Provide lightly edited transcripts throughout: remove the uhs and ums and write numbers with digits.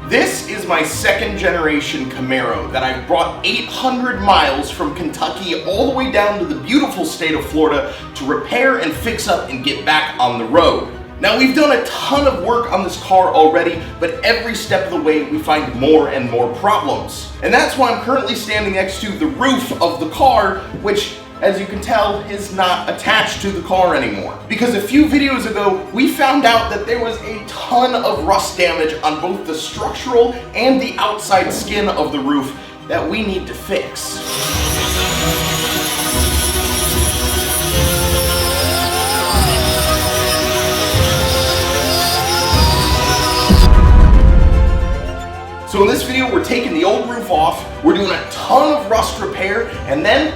This is my second generation Camaro that I've brought 800 miles from Kentucky all the way down to the beautiful state of Florida to repair and fix up and get back on the road. Now, we've done a ton of work on this car already, but every step of the way we find more and more problems. And that's why I'm currently standing next to the roof of the car, which, as you can tell, is not attached to the car anymore. Because a few videos ago, we found out that there was a ton of rust damage on both the structural and the outside skin of the roof that we need to fix. So in this video, we're taking the old roof off, we're doing a ton of rust repair, and then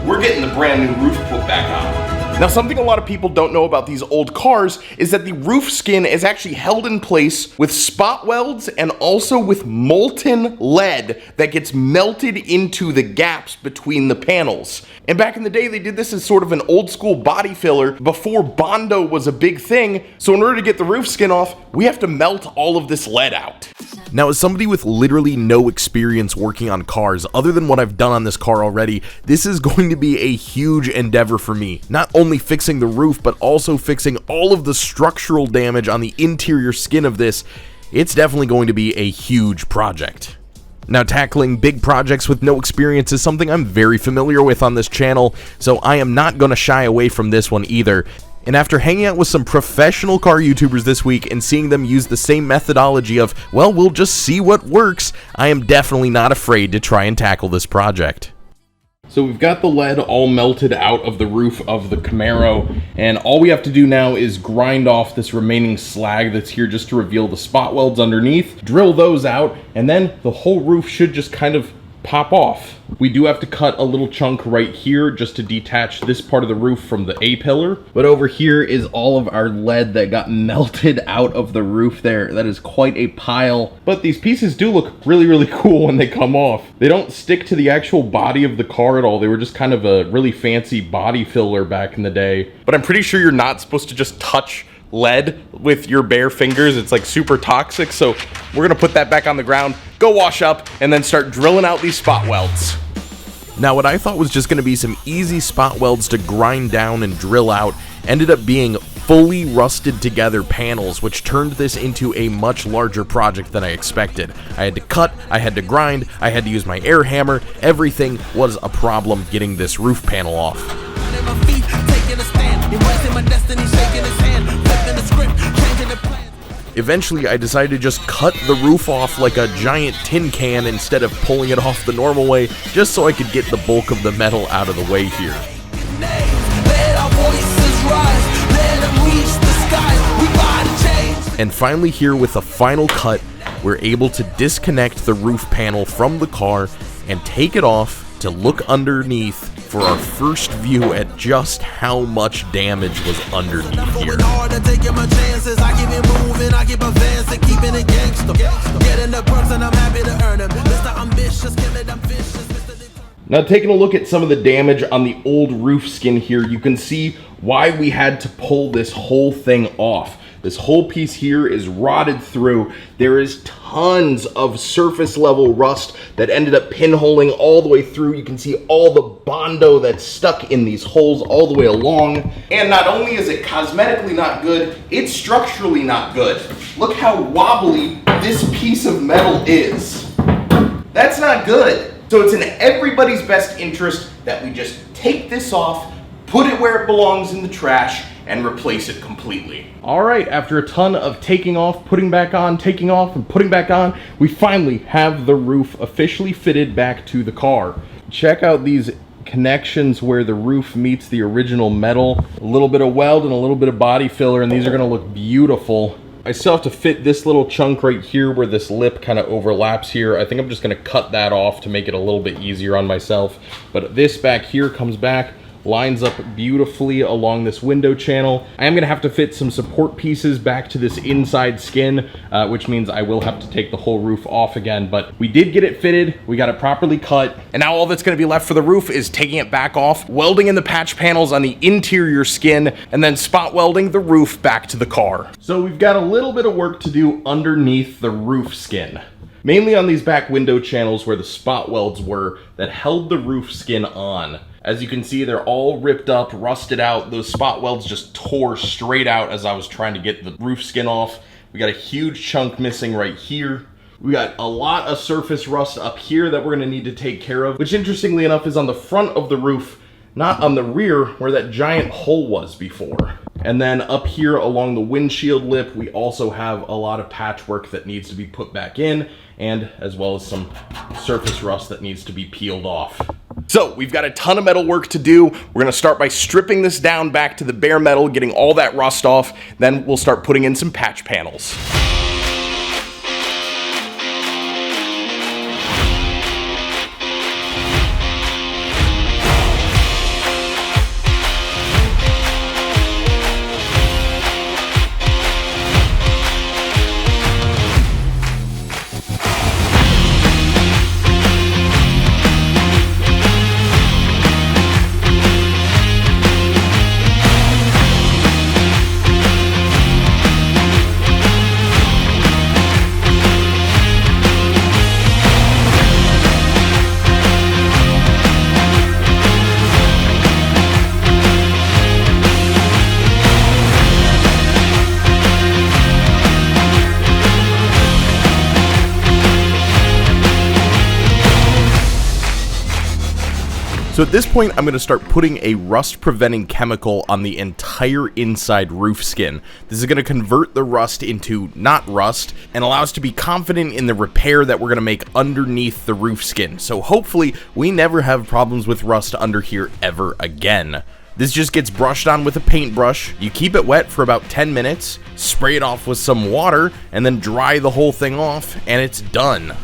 we're getting the brand new roof put back on. Now, something a lot of people don't know about these old cars is that the roof skin is actually held in place with spot welds and also with molten lead that gets melted into the gaps between the panels. And back in the day, they did this as sort of an old school body filler before Bondo was a big thing. So in order to get the roof skin off, we have to melt all of this lead out. Now, as somebody with literally no experience working on cars, other than what I've done on this car already, this is going to be a huge endeavor for me. Not only fixing the roof, but also fixing all of the structural damage on the interior skin of this. It's definitely going to be a huge project. Now, tackling big projects with no experience is something I'm very familiar with on this channel, so I am not going to shy away from this one either. And after hanging out with some professional car YouTubers this week and seeing them use the same methodology of, well, we'll just see what works, I am definitely not afraid to try and tackle this project. So we've got the lead all melted out of the roof of the Camaro, and all we have to do now is grind off this remaining slag that's here just to reveal the spot welds underneath, drill those out, and then the whole roof should just kind of pop off. We do have to cut a little chunk right here just to detach this part of the roof from the A-pillar, but over here is all of our lead that got melted out of the roof there. That is quite a pile, but these pieces do look really, really cool when they come off. They don't stick to the actual body of the car at all. They were just kind of a really fancy body filler back in the day, but I'm pretty sure you're not supposed to just touch lead with your bare fingers. It's like super toxic, so we're gonna put that back on the ground, go wash up, and then start drilling out these spot welds. Now, what I thought was just gonna be some easy spot welds to grind down and drill out ended up being fully rusted together panels, which turned this into a much larger project than I expected. I had to cut, I had to grind, I had to use my air hammer. Everything was a problem getting this roof panel off. Eventually, I decided to just cut the roof off like a giant tin can instead of pulling it off the normal way, just so I could get the bulk of the metal out of the way here. And finally here, with a final cut, we're able to disconnect the roof panel from the car and take it off to look underneath for our first view at just how much damage was underneath here. Now, taking a look at some of the damage on the old roof skin here, you can see why we had to pull this whole thing off. This whole piece here is rotted through. There is tons of surface level rust that ended up pinholing all the way through. You can see all the Bondo that's stuck in these holes all the way along. And not only is it cosmetically not good, it's structurally not good. Look how wobbly this piece of metal is. That's not good. So it's in everybody's best interest that we just take this off, put it where it belongs in the trash, and replace it completely. All right, after a ton of taking off, putting back on, taking off, and putting back on, we finally have the roof officially fitted back to the car. Check out these connections where the roof meets the original metal. A little bit of weld and a little bit of body filler, and these are gonna look beautiful. I still have to fit this little chunk right here where this lip kind of overlaps here. I think I'm just gonna cut that off to make it a little bit easier on myself. But this back here comes back lines up beautifully along this window channel. I am gonna have to fit some support pieces back to this inside skin, which means I will have to take the whole roof off again, but we did get it fitted, we got it properly cut, and now all that's gonna be left for the roof is taking it back off, welding in the patch panels on the interior skin, and then spot welding the roof back to the car. So we've got a little bit of work to do underneath the roof skin. Mainly on these back window channels where the spot welds were that held the roof skin on. As you can see, they're all ripped up, rusted out. Those spot welds just tore straight out as I was trying to get the roof skin off. We got a huge chunk missing right here. We got a lot of surface rust up here that we're gonna need to take care of, which interestingly enough is on the front of the roof, not on the rear where that giant hole was before. And then up here along the windshield lip, we also have a lot of patchwork that needs to be put back in, and as well as some surface rust that needs to be peeled off. So we've got a ton of metal work to do. We're gonna start by stripping this down back to the bare metal, getting all that rust off, then we'll start putting in some patch panels. So at this point, I'm going to start putting a rust-preventing chemical on the entire inside roof skin. This is going to convert the rust into not rust and allow us to be confident in the repair that we're going to make underneath the roof skin. So hopefully we never have problems with rust under here ever again. This just gets brushed on with a paintbrush. You keep it wet for about 10 minutes, spray it off with some water, and then dry the whole thing off, and it's done.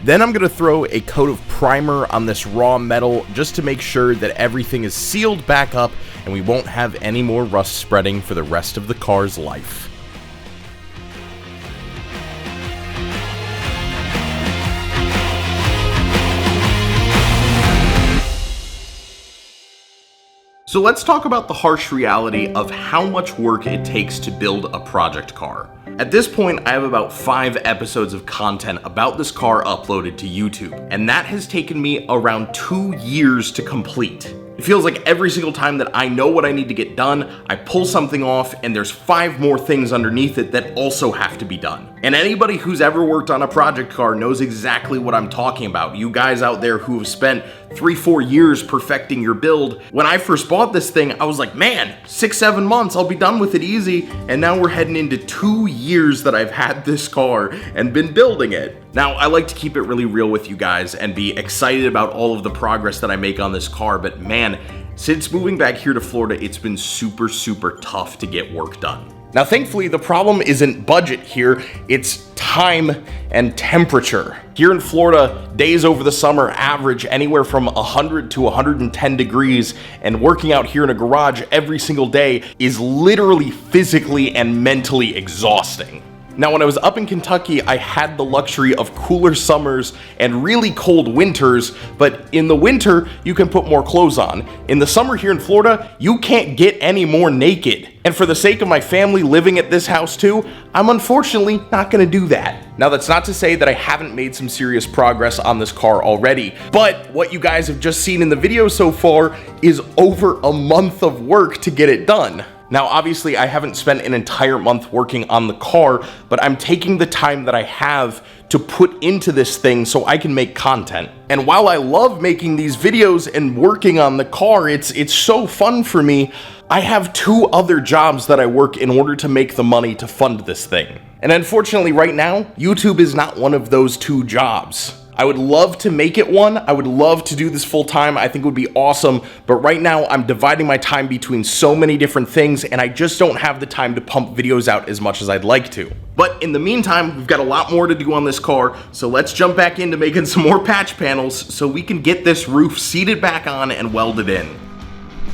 Then I'm going to throw a coat of primer on this raw metal just to make sure that everything is sealed back up and we won't have any more rust spreading for the rest of the car's life. So let's talk about the harsh reality of how much work it takes to build a project car. At this point, I have about 5 episodes of content about this car uploaded to YouTube, and that has taken me around 2 years to complete. It feels like every single time that I know what I need to get done, I pull something off and there's 5 more things underneath it that also have to be done. And anybody who's ever worked on a project car knows exactly what I'm talking about. You guys out there who have spent 3-4 years perfecting your build. When I first bought this thing, I was like, man, 6-7 months, I'll be done with it easy. And now we're heading into 2 years that I've had this car and been building it. Now, I like to keep it really real with you guys and be excited about all of the progress that I make on this car, but man, since moving back here to Florida, it's been super tough to get work done. Now, thankfully, the problem isn't budget here, it's time and temperature. Here in Florida, days over the summer average anywhere from 100 to 110 degrees, and working out here in a garage every single day is literally physically and mentally exhausting. Now, when I was up in Kentucky, I had the luxury of cooler summers and really cold winters, but in the winter, you can put more clothes on. In the summer here in Florida, you can't get any more naked. And for the sake of my family living at this house too, I'm unfortunately not gonna do that. Now, that's not to say that I haven't made some serious progress on this car already, but what you guys have just seen in the video so far is over a month of work to get it done. Now, obviously, I haven't spent an entire month working on the car, but I'm taking the time that I have to put into this thing so I can make content. And while I love making these videos and working on the car, it's so fun for me, I have 2 other jobs that I work in order to make the money to fund this thing. And unfortunately, right now, YouTube is not one of those 2 jobs. I would love to make it one. I would love to do this full time. I think it would be awesome. But right now I'm dividing my time between so many different things and I just don't have the time to pump videos out as much as I'd like to. But in the meantime, we've got a lot more to do on this car. So let's jump back into making some more patch panels so we can get this roof seated back on and welded in.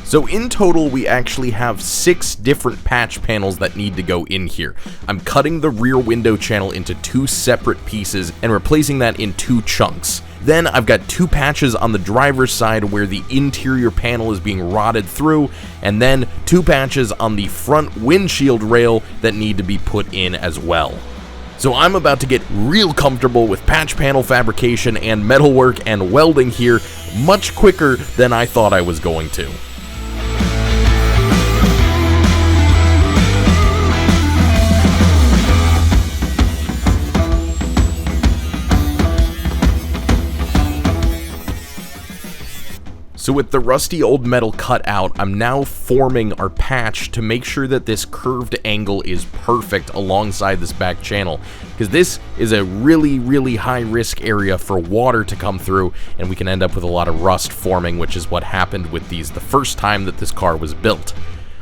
So in total, we actually have 6 different patch panels that need to go in here. I'm cutting the rear window channel into 2 separate pieces and replacing that in 2 chunks. Then I've got 2 patches on the driver's side where the interior panel is being rotted through, and then 2 patches on the front windshield rail that need to be put in as well. So I'm about to get real comfortable with patch panel fabrication and metalwork and welding here much quicker than I thought I was going to. So with the rusty old metal cut out, I'm now forming our patch to make sure that this curved angle is perfect alongside this back channel, because this is a really high risk area for water to come through and we can end up with a lot of rust forming, which is what happened with these the first time that this car was built.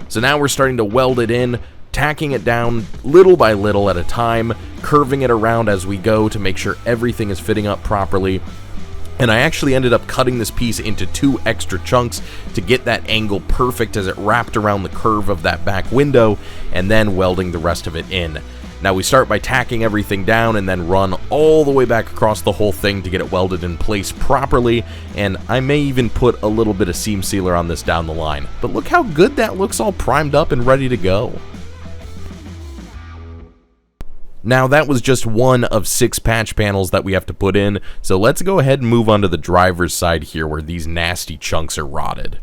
So now we're starting to weld it in, tacking it down little by little at a time, curving it around as we go to make sure everything is fitting up properly. And I actually ended up cutting this piece into 2 extra chunks to get that angle perfect as it wrapped around the curve of that back window, and then welding the rest of it in. Now we start by tacking everything down and then run all the way back across the whole thing to get it welded in place properly, and I may even put a little bit of seam sealer on this down the line. But look how good that looks, all primed up and ready to go. Now that was just one of 6 patch panels that we have to put in, so let's go ahead and move on to the driver's side here where these nasty chunks are rotted.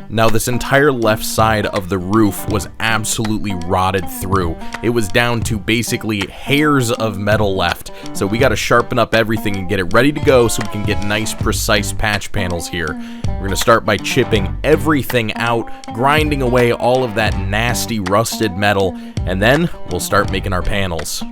Now this entire left side of the roof was absolutely rotted through. It was down to basically hairs of metal left, so we got to sharpen up everything and get it ready to go so we can get nice precise patch panels here. We're going to start by chipping everything out, grinding away all of that nasty rusted metal, and then we'll start making our panels.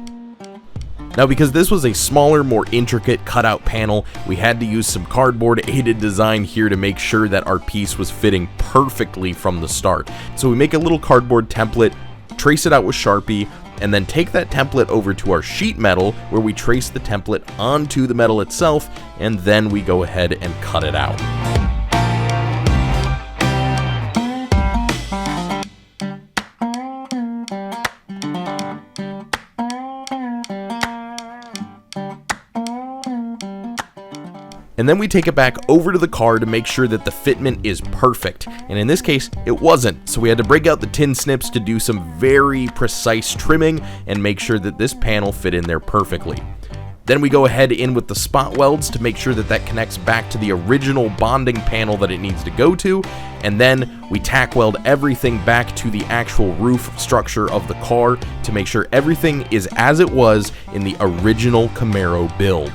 Now because this was a smaller, more intricate cutout panel, we had to use some cardboard aided design here to make sure that our piece was fitting perfectly from the start. So we make a little cardboard template, trace it out with Sharpie, and then take that template over to our sheet metal where we trace the template onto the metal itself, and then we go ahead and cut it out. And then we take it back over to the car to make sure that the fitment is perfect. And in this case, it wasn't. So we had to break out the tin snips to do some very precise trimming and make sure that this panel fit in there perfectly. Then we go ahead in with the spot welds to make sure that that connects back to the original bonding panel that it needs to go to. And then we tack weld everything back to the actual roof structure of the car to make sure everything is as it was in the original Camaro build.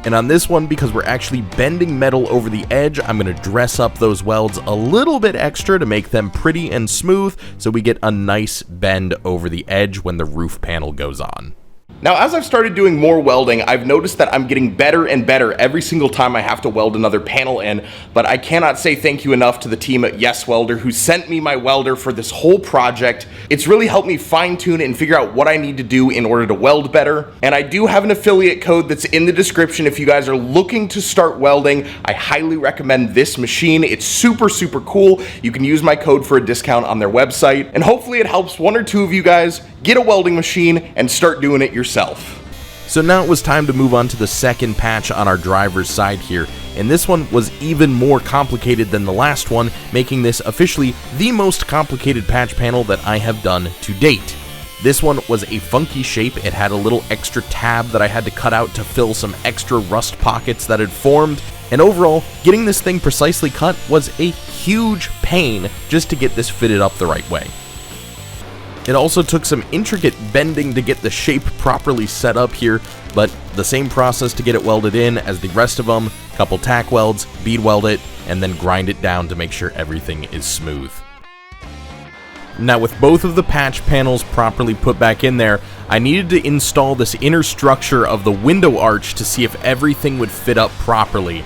And on this one, because we're actually bending metal over the edge, I'm going to dress up those welds a little bit extra to make them pretty and smooth so we get a nice bend over the edge when the roof panel goes on. Now, as I've started doing more welding, I've noticed that I'm getting better and better every single time I have to weld another panel in, but I cannot say thank you enough to the team at Yes Welder who sent me my welder for this whole project. It's really helped me fine-tune and figure out what I need to do in order to weld better. And I do have an affiliate code that's in the description if you guys are looking to start welding. I highly recommend this machine. It's super cool. You can use my code for a discount on their website, and hopefully it helps 1 or 2 of you guys get a welding machine and start doing it yourself. So now it was time to move on to the second patch on our driver's side here, and this one was even more complicated than the last one, making this officially the most complicated patch panel that I have done to date. This one was a funky shape. It had a little extra tab that I had to cut out to fill some extra rust pockets that had formed, and overall, getting this thing precisely cut was a huge pain just to get this fitted up the right way. It also took some intricate bending to get the shape properly set up here, but the same process to get it welded in as the rest of them, couple tack welds, bead weld it, and then grind it down to make sure everything is smooth. Now with both of the patch panels properly put back in there, I needed to install this inner structure of the window arch to see if everything would fit up properly.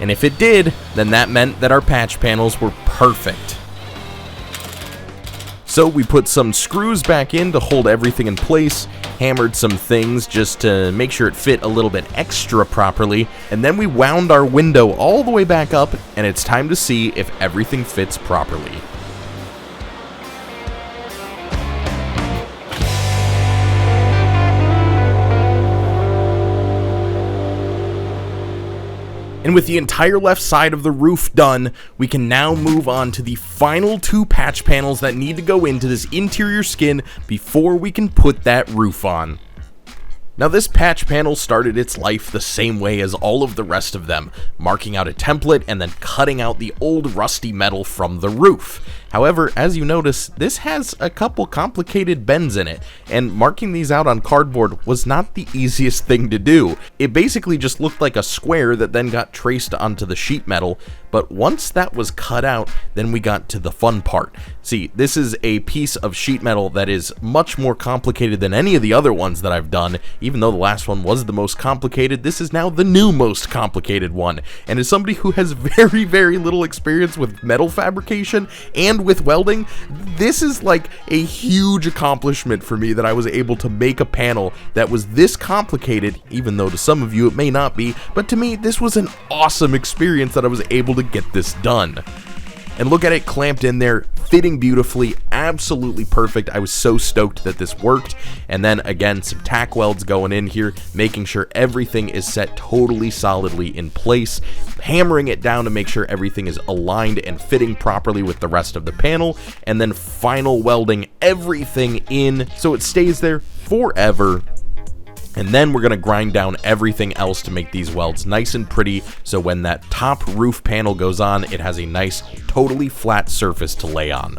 And if it did, then that meant that our patch panels were perfect. So we put some screws back in to hold everything in place, hammered some things just to make sure it fit a little bit extra properly, and then we wound our window all the way back up, and it's time to see if everything fits properly. And with the entire left side of the roof done, we can now move on to the final 2 patch panels that need to go into this interior skin before we can put that roof on. Now this patch panel started its life the same way as all of the rest of them, marking out a template and then cutting out the old rusty metal from the roof. However, as you notice, this has a couple complicated bends in it, and marking these out on cardboard was not the easiest thing to do. It basically just looked like a square that then got traced onto the sheet metal, but once that was cut out, then we got to the fun part. See, this is a piece of sheet metal that is much more complicated than any of the other ones that I've done. Even though the last one was the most complicated, this is now the new most complicated one. And as somebody who has very, very little experience with metal fabrication and with welding, this is like a huge accomplishment for me that I was able to make a panel that was this complicated, even though to some of you it may not be, but to me this was an awesome experience that I was able to get this done. And look at it clamped in there, fitting beautifully, absolutely perfect. I was so stoked that this worked. And then again, some tack welds going in here, making sure everything is set totally solidly in place, hammering it down to make sure everything is aligned and fitting properly with the rest of the panel, and then final welding everything in so it stays there forever. And then we're going to grind down everything else to make these welds nice and pretty, so when that top roof panel goes on, it has a nice, totally flat surface to lay on.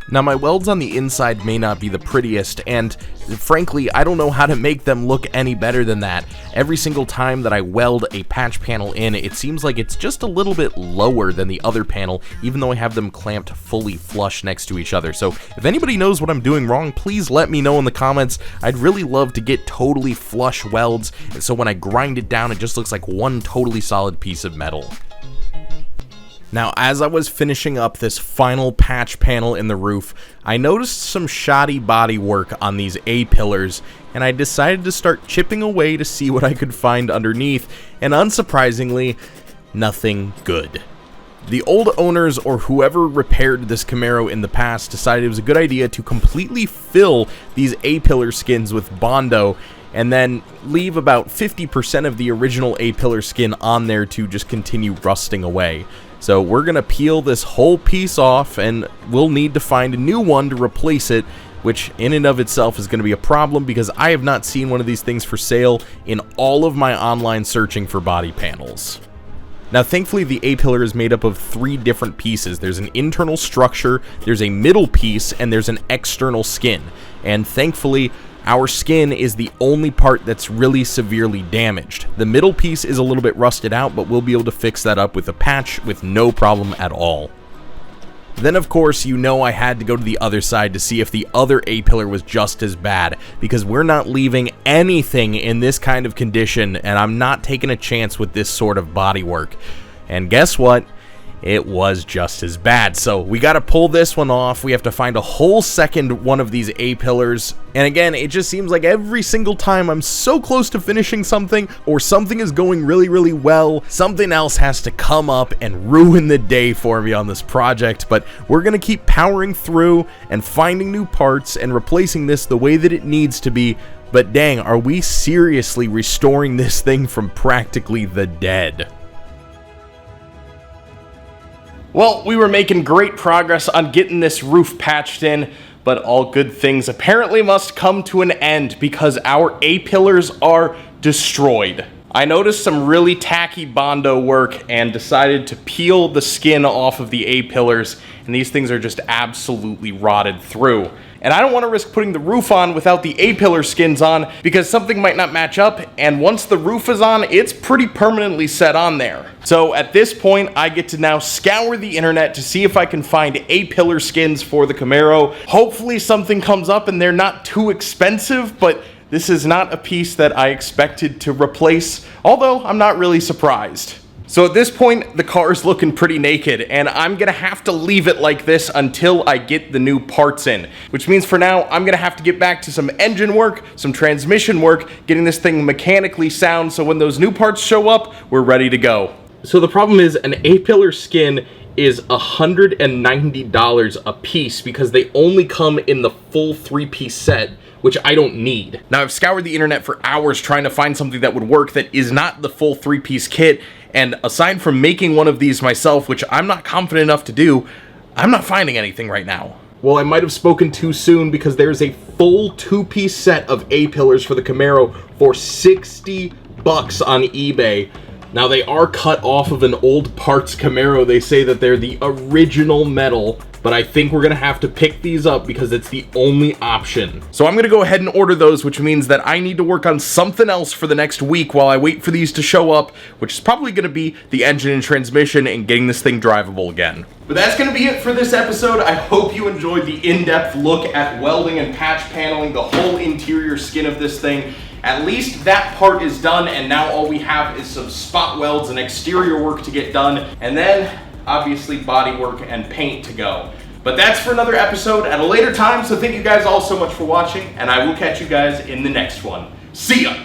Now my welds on the inside may not be the prettiest, and frankly, I don't know how to make them look any better than that. Every single time that I weld a patch panel in, it seems like it's just a little bit lower than the other panel, even though I have them clamped fully flush next to each other. So if anybody knows what I'm doing wrong, please let me know in the comments. I'd really love to get totally flush welds, so when I grind it down, it just looks like one totally solid piece of metal. Now, as I was finishing up this final patch panel in the roof, I noticed some shoddy body work on these A-pillars, and I decided to start chipping away to see what I could find underneath, and unsurprisingly, nothing good. The old owners, or whoever repaired this Camaro in the past, decided it was a good idea to completely fill these A-pillar skins with Bondo, and then leave about 50% of the original A-pillar skin on there to just continue rusting away. So we're going to peel this whole piece off, and we'll need to find a new one to replace it, which in and of itself is going to be a problem because I have not seen one of these things for sale in all of my online searching for body panels. Now thankfully the A-pillar is made up of 3 different pieces. There's an internal structure, there's a middle piece, and there's an external skin. And thankfully our skin is the only part that's really severely damaged. The middle piece is a little bit rusted out, but we'll be able to fix that up with a patch with no problem at all. Then of course, you know I had to go to the other side to see if the other A-pillar was just as bad, because we're not leaving anything in this kind of condition, and I'm not taking a chance with this sort of bodywork. And guess what? It was just as bad. So we got to pull this one off. We have to find a whole second one of these A-pillars. And again, it just seems like every single time I'm so close to finishing something, or something is going really, really well, something else has to come up and ruin the day for me on this project. But we're going to keep powering through and finding new parts and replacing this the way that it needs to be. But dang, are we seriously restoring this thing from practically the dead? Well, we were making great progress on getting this roof patched in, but all good things apparently must come to an end because our A-pillars are destroyed. I noticed some really tacky Bondo work and decided to peel the skin off of the A-pillars, and these things are just absolutely rotted through. and I don't want to risk putting the roof on without the A-pillar skins on because something might not match up, and once the roof is on, it's pretty permanently set on there. So at this point, I get to now scour the internet to see if I can find A-pillar skins for the Camaro. Hopefully something comes up and they're not too expensive, but this is not a piece that I expected to replace, although I'm not really surprised. So at this point, the car is looking pretty naked, and I'm gonna have to leave it like this until I get the new parts in. Which means for now, I'm gonna have to get back to some engine work, some transmission work, getting this thing mechanically sound so when those new parts show up, we're ready to go. So the problem is, an A-pillar skin is $190 a piece because they only come in the full 3-piece set, which I don't need. Now, I've scoured the internet for hours trying to find something that would work that is not the full 3-piece kit, and aside from making one of these myself, which I'm not confident enough to do, I'm not finding anything right now. Well, I might have spoken too soon because there's a full 2-piece set of A-pillars for the Camaro for $60 on eBay. Now, they are cut off of an old parts Camaro. They say that they're the original metal, but I think we're gonna have to pick these up because it's the only option. So I'm gonna go ahead and order those, which means that I need to work on something else for the next week while I wait for these to show up, which is probably gonna be the engine and transmission and getting this thing drivable again. But that's gonna be it for this episode. I hope you enjoyed the in-depth look at welding and patch paneling, the whole interior skin of this thing. At least that part is done, and now all we have is some spot welds and exterior work to get done, and then obviously body work and paint to go. But that's for another episode at a later time, so thank you guys all so much for watching, and I will catch you guys in the next one. See ya!